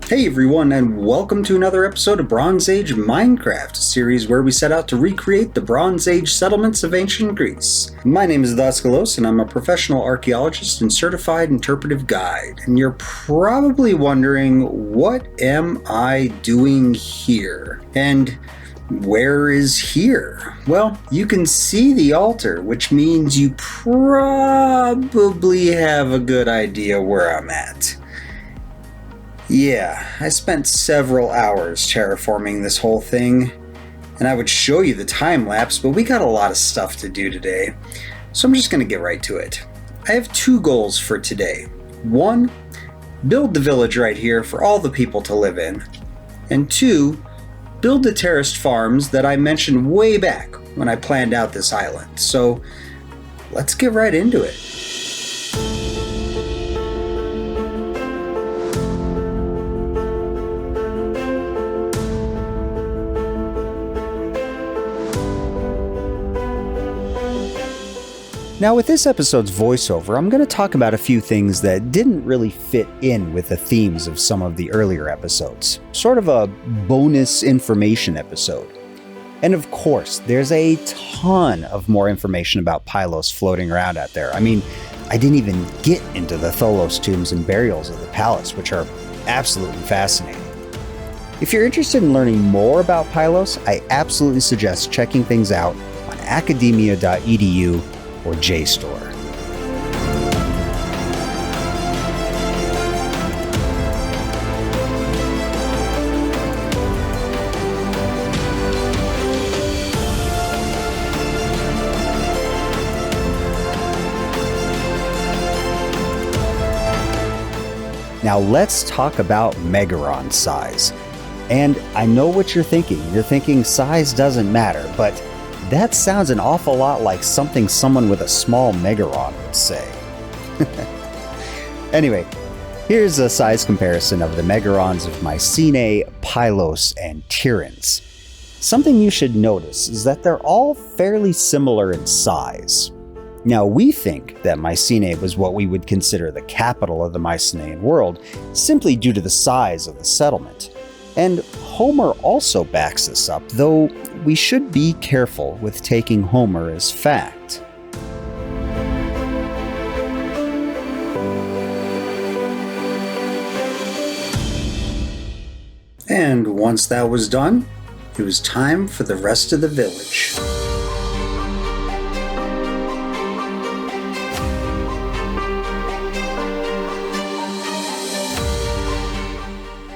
Hey everyone, and welcome to another episode of Bronze Age Minecraft, a series where we set out to recreate the Bronze Age settlements of ancient Greece. My name is Daskalos, and I'm a professional archaeologist and certified interpretive guide. And you're probably wondering, what am I doing here? And where is here? Well, you can see the altar, which means you probably have a good idea where I'm at. Yeah, I spent several hours terraforming this whole thing, and I would show you the time lapse, but we got a lot of stuff to do today, so I'm just going to get right to it. I have two goals for today. One, build the village right here for all the people to live in, and two, build the terraced farms that I mentioned way back when I planned out this island. So let's get right into it. Now with this episode's voiceover, I'm going to talk about a few things that didn't really fit in with the themes of some of the earlier episodes. Sort of a bonus information episode. And of course, there's a ton of more information about Pylos floating around out there. I mean, I didn't even get into the Tholos tombs and burials of the palace, which are absolutely fascinating. If you're interested in learning more about Pylos, I absolutely suggest checking things out on academia.edu or JSTOR. Now let's talk about Megaron size. And I know what you're thinking. You're thinking size doesn't matter, but that sounds an awful lot like something someone with a small Megaron would say. Anyway, here's a size comparison of the Megarons of Mycenae, Pylos, and Tiryns. Something you should notice is that they're all fairly similar in size. Now, we think that Mycenae was what we would consider the capital of the Mycenaean world, simply due to the size of the settlement. And Homer also backs this up, though we should be careful with taking Homer as fact. And once that was done, it was time for the rest of the village.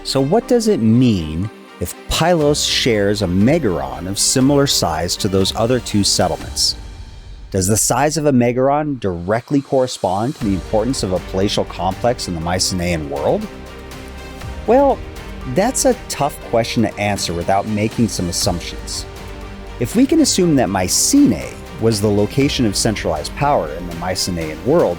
So what does it mean if Pylos shares a megaron of similar size to those other two settlements? Does the size of a megaron directly correspond to the importance of a palatial complex in the Mycenaean world? Well, that's a tough question to answer without making some assumptions. If we can assume that Mycenae was the location of centralized power in the Mycenaean world,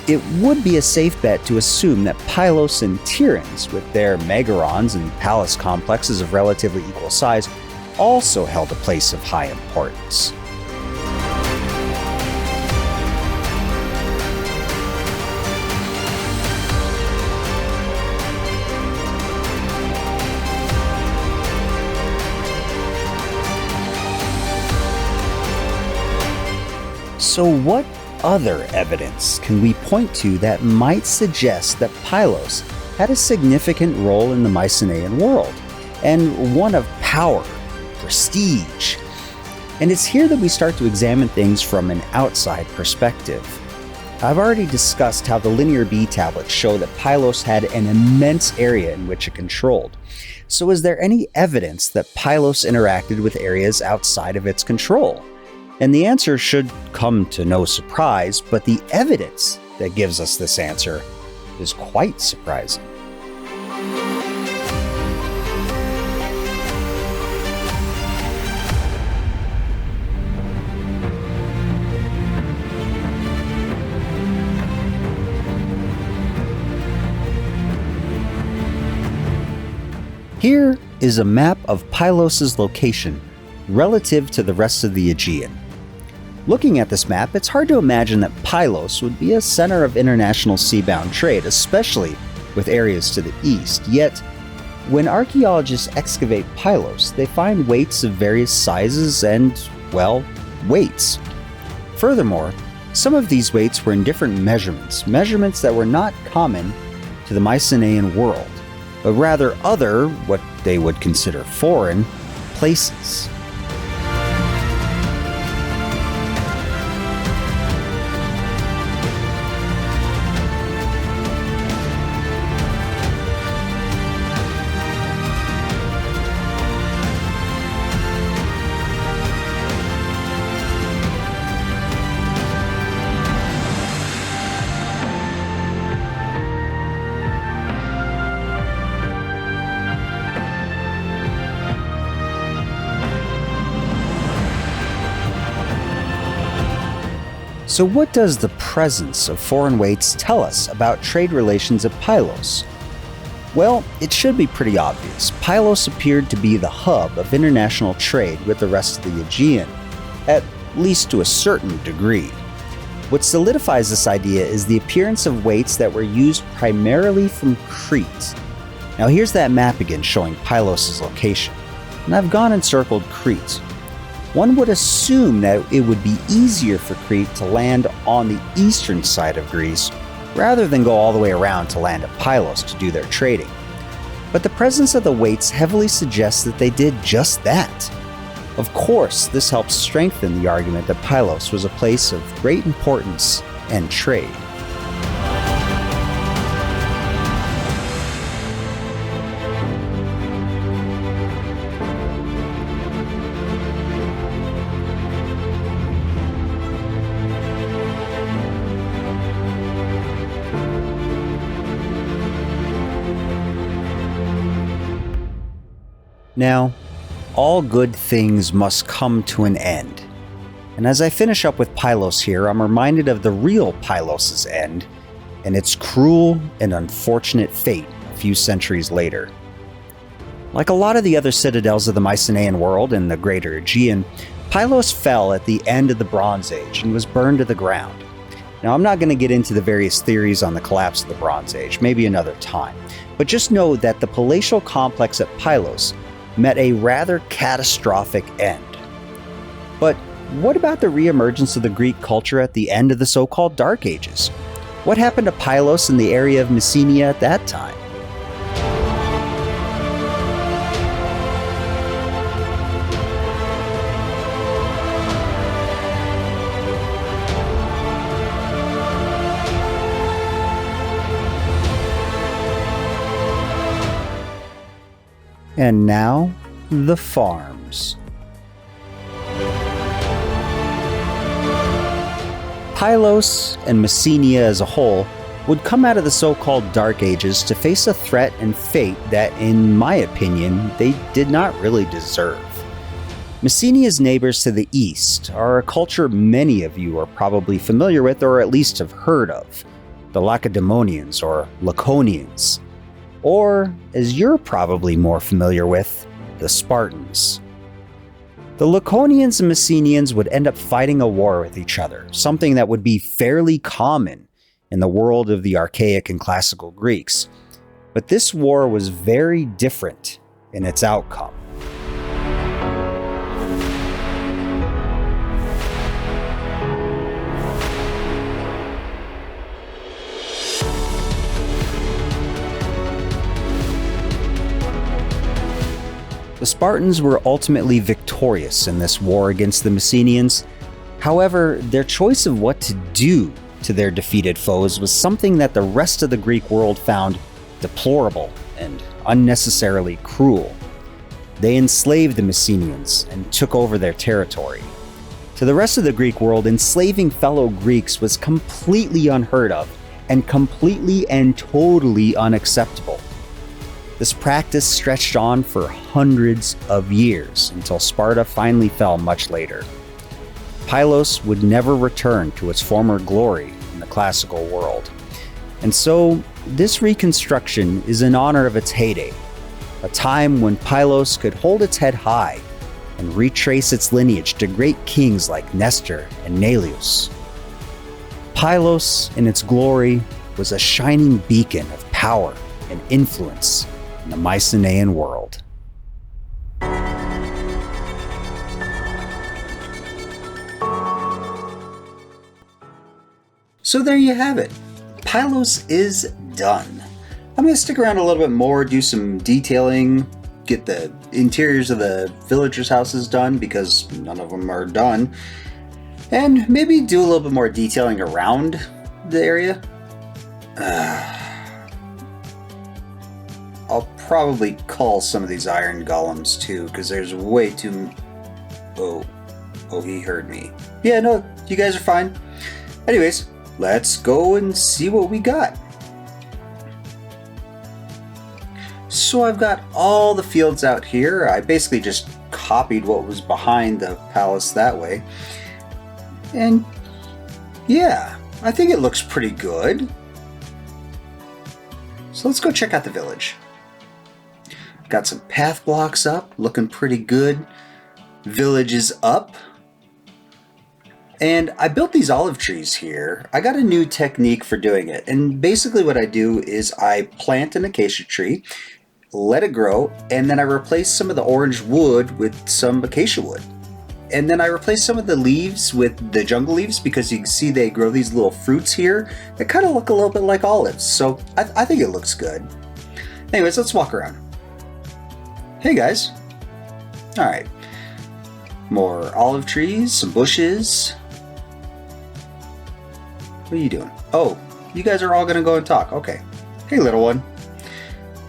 it would be a safe bet to assume that Pylos and Tiryns, with their megarons and palace complexes of relatively equal size, also held a place of high importance. So what other evidence can we point to that might suggest that Pylos had a significant role in the Mycenaean world, and one of power, prestige? And it's here that we start to examine things from an outside perspective. I've already discussed how the Linear B tablets show that Pylos had an immense area in which it controlled. So is there any evidence that Pylos interacted with areas outside of its control? And the answer should come to no surprise, but the evidence that gives us this answer is quite surprising. Here is a map of Pylos' location relative to the rest of the Aegean. Looking at this map, it's hard to imagine that Pylos would be a center of international seabound trade, especially with areas to the east. Yet, when archaeologists excavate Pylos, they find weights of various sizes and, well, weights. Furthermore, some of these weights were in different measurements that were not common to the Mycenaean world, but rather other, what they would consider foreign, places. So what does the presence of foreign weights tell us about trade relations at Pylos? Well, it should be pretty obvious. Pylos appeared to be the hub of international trade with the rest of the Aegean, at least to a certain degree. What solidifies this idea is the appearance of weights that were used primarily from Crete. Now here's that map again showing Pylos' location, and I've gone and circled Crete. One would assume that it would be easier for Crete to land on the eastern side of Greece rather than go all the way around to land at Pylos to do their trading. But the presence of the weights heavily suggests that they did just that. Of course, this helps strengthen the argument that Pylos was a place of great importance and trade. Now, all good things must come to an end. And as I finish up with Pylos here, I'm reminded of the real Pylos' end and its cruel and unfortunate fate a few centuries later. Like a lot of the other citadels of the Mycenaean world and the greater Aegean, Pylos fell at the end of the Bronze Age and was burned to the ground. Now, I'm not going to get into the various theories on the collapse of the Bronze Age, maybe another time, but just know that the palatial complex at Pylos met a rather catastrophic end. But what about the reemergence of the Greek culture at the end of the so-called Dark Ages? What happened to Pylos in the area of Messenia at that time? And now, the farms. Pylos and Messenia as a whole would come out of the so-called Dark Ages to face a threat and fate that, in my opinion, they did not really deserve. Messenia's neighbors to the east are a culture many of you are probably familiar with or at least have heard of, the Lacedaemonians or Laconians. Or, as you're probably more familiar with, the Spartans. The Laconians and Messenians would end up fighting a war with each other, something that would be fairly common in the world of the archaic and classical Greeks. But this war was very different in its outcome. The Spartans were ultimately victorious in this war against the Messenians. However, their choice of what to do to their defeated foes was something that the rest of the Greek world found deplorable and unnecessarily cruel. They enslaved the Messenians and took over their territory. To the rest of the Greek world, enslaving fellow Greeks was completely unheard of and completely and totally unacceptable. This practice stretched on for hundreds of years until Sparta finally fell much later. Pylos would never return to its former glory in the classical world. And so, this reconstruction is in honor of its heyday, a time when Pylos could hold its head high and retrace its lineage to great kings like Nestor and Neleus. Pylos, in its glory, was a shining beacon of power and influence in the Mycenaean world. So there you have it. Pylos is done. I'm going to stick around a little bit more, do some detailing, get the interiors of the villagers' houses done because none of them are done, and maybe do a little bit more detailing around the area. I'll probably cull some of these iron golems too because there's way too... Oh, he heard me. Yeah, no, you guys are fine. Anyways, let's go and see what we got. So I've got all the fields out here. I basically just copied what was behind the palace that way. And yeah, I think it looks pretty good. So let's go check out the village. Got some path blocks up, looking pretty good. Village is up. And I built these olive trees here. I got a new technique for doing it. And basically what I do is I plant an acacia tree, let it grow, and then I replace some of the orange wood with some acacia wood. And then I replace some of the leaves with the jungle leaves because you can see they grow these little fruits here that kind of look a little bit like olives. So I think it looks good. Anyways, let's walk around. Hey guys. All right. More olive trees, some bushes. What are you doing? Oh, you guys are all gonna go and talk. Okay. Hey, little one.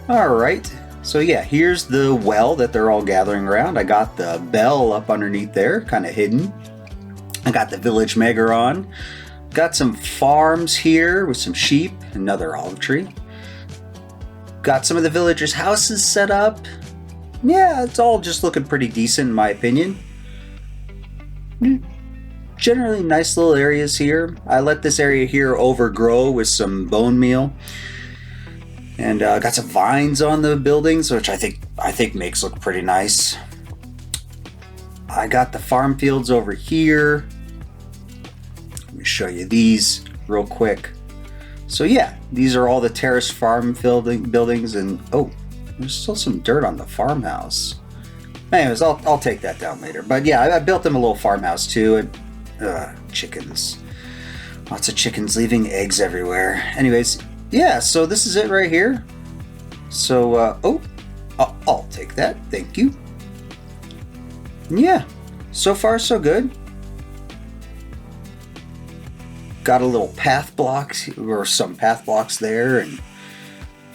All right. So yeah, here's the well that they're all gathering around. I got the bell up underneath there, kind of hidden. I got the village megaron. Got some farms here with some sheep, another olive tree. Got some of the villagers' houses set up. Yeah, it's all just looking pretty decent in my opinion. Generally nice little areas here. I let this area here overgrow with some bone meal. And got some vines on the buildings, which I think makes look pretty nice. I got the farm fields over here. Let me show you these real quick. So yeah, these are all the terrace farm buildings, and oh, there's still some dirt on the farmhouse. Anyways, I'll take that down later. But yeah, I built them a little farmhouse too, and chickens. Lots of chickens leaving eggs everywhere. Anyways. Yeah, so this is it right here. So, I'll take that. Thank you. Yeah, so far so good. Got a little path block, or some path blocks there, and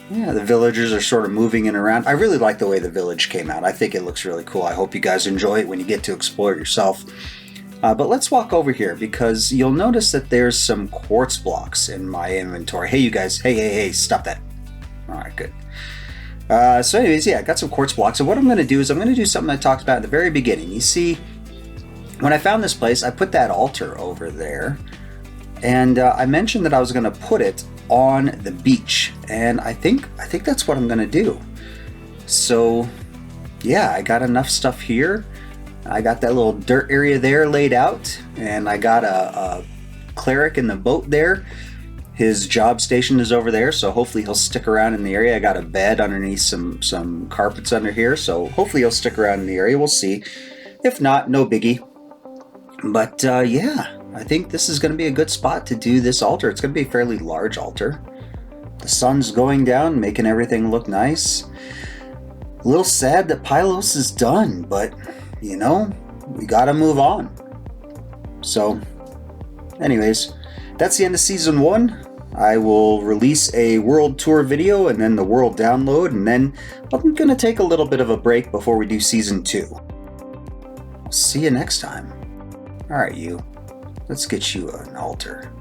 yeah, the villagers are sort of moving in around. I really like the way the village came out. I think it looks really cool. I hope you guys enjoy it when you get to explore it yourself. But let's walk over here because you'll notice that there's some quartz blocks in my inventory. Hey, you guys. Hey, stop that. All right, good. So anyways, yeah, I got some quartz blocks. And what I'm going to do is I'm going to do something I talked about at the very beginning. You see, when I found this place, I put that altar over there. And I mentioned that I was going to put it on the beach. And I think that's what I'm going to do. So, yeah, I got enough stuff here. I got that little dirt area there laid out, and I got a cleric in the boat there. His job station is over there, so hopefully he'll stick around in the area. I got a bed underneath some carpets under here, so hopefully he'll stick around in the area. We'll see. If not, no biggie. But yeah, I think this is going to be a good spot to do this altar. It's going to be a fairly large altar. The sun's going down, making everything look nice. A little sad that Pylos is done, but you know, we gotta move on. So, anyways, that's the end of Season 1. I will release a world tour video and then the world download, and then I'm gonna take a little bit of a break before we do Season 2. See you next time. Alright, you. Let's get you an altar.